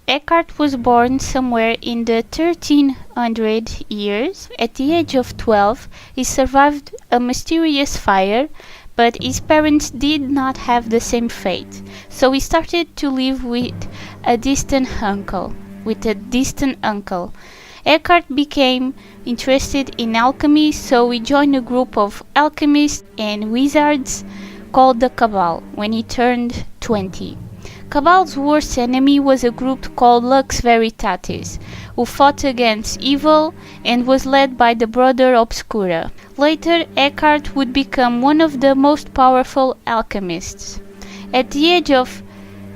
Eckhardt was born somewhere in the 1300 years. At the age of 12, he survived a mysterious fire, but his parents did not have the same fate, so he started to live with a distant uncle. Eckhardt became interested in alchemy, so he joined a group of alchemists and wizards called the Cabal when he turned 20. Cabal's worst enemy was a group called Lux Veritatis, who fought against evil and was led by the Brother Obscura. Later, Eckhardt would become one of the most powerful alchemists. At the age of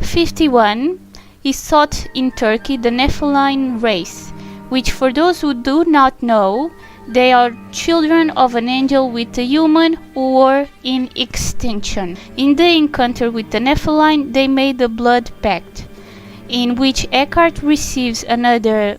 51, he sought in Turkey the Nephilim race, which, for those who do not know, they are children of an angel with a human who were in extinction. In the encounter with the Nephilim, they made a blood pact, in which Eckhardt receives another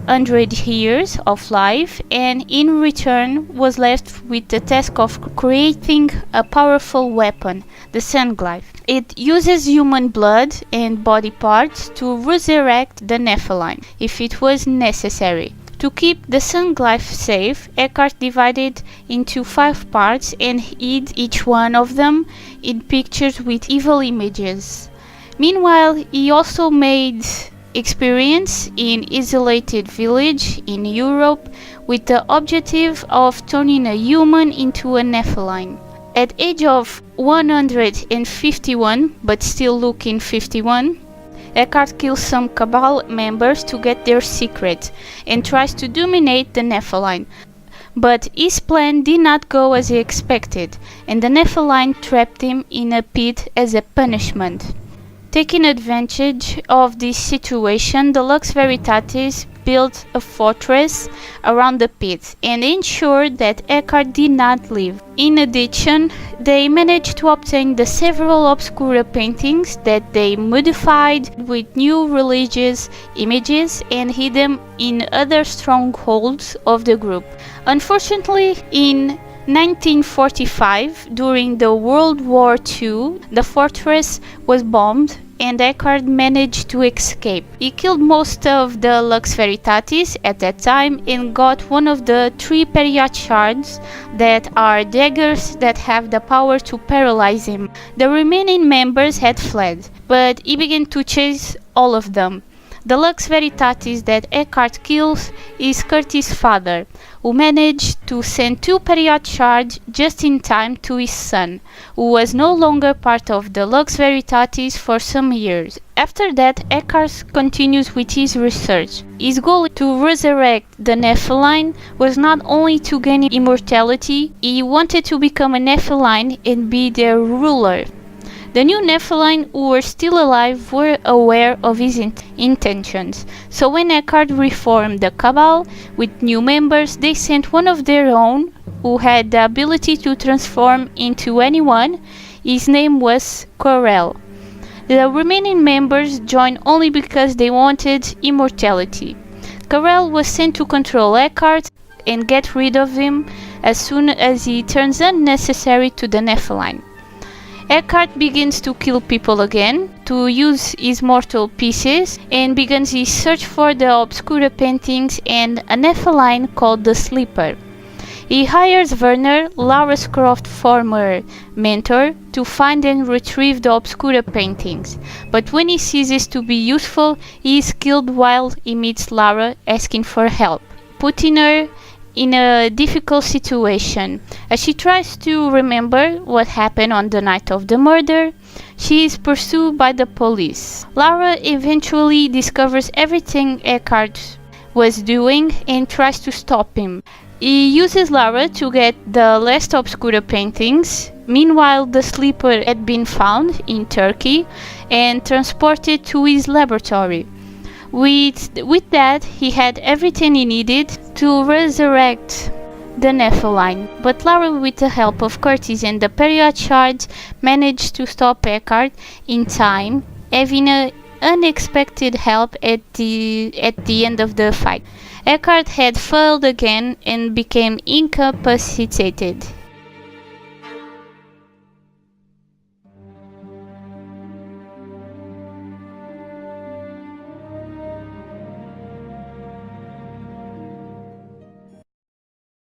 100 years of life, and in return was left with the task of creating a powerful weapon, the Sunglyph. It uses human blood and body parts to resurrect the Nephilim, if it was necessary. To keep the Sunglyph safe, Eckhardt divided into 5 parts and hid each one of them in pictures with evil images. Meanwhile, he also made experience in isolated village in Europe with the objective of turning a human into a Nephilim. At age of 151, but still looking 51, Eckhardt kills some Cabal members to get their secret and tries to dominate the Nephilim. But his plan did not go as he expected, and the Nephilim trapped him in a pit as a punishment. Taking advantage of this situation, the Lux Veritatis built a fortress around the pit and ensured that Eckhardt did not leave. In addition, they managed to obtain the several Obscura paintings that they modified with new religious images and hid them in other strongholds of the group. Unfortunately, in 1945, during the World War II, the fortress was bombed and Eckhardt managed to escape. He killed most of the Lux Veritatis at that time and got one of the 3 Period shards that are daggers that have the power to paralyze him. The remaining members had fled, but he began to chase all of them. The Lux Veritatis that Eckhardt kills is Curtis' father, who managed to send 2 Period shards just in time to his son, who was no longer part of the Lux Veritatis for some years. After that, Eckhardt continues with his research. His goal to resurrect the Nephilim was not only to gain immortality, he wanted to become a Nephilim and be their ruler. The new Nephilim who were still alive were aware of his intentions, so when Eckhardt reformed the Cabal with new members, they sent one of their own who had the ability to transform into anyone. His name was Corel. The remaining members joined only because they wanted immortality. Corel was sent to control Eckhardt and get rid of him as soon as he turns unnecessary to the Nephilim. Eckhardt begins to kill people again, to use his mortal pieces, and begins his search for the Obscura paintings and a Nephilim called the Sleeper. He hires Werner, Lara Croft's former mentor, to find and retrieve the Obscura paintings, but when he ceases to be useful, he is killed while he meets Lara asking for help, putting her in a difficult situation. As she tries to remember what happened on the night of the murder, she is pursued by the police. Lara eventually discovers everything Eckhardt was doing and tries to stop him. He uses Lara to get the last Obscura paintings. Meanwhile, the Sleeper had been found in Turkey and transported to his laboratory. With that, he had everything he needed to resurrect the Nephilim, but Lara, with the help of Curtis and the Period shards, managed to stop Eckhardt in time, having an unexpected help at the end of the fight. Eckhardt had failed again and became incapacitated.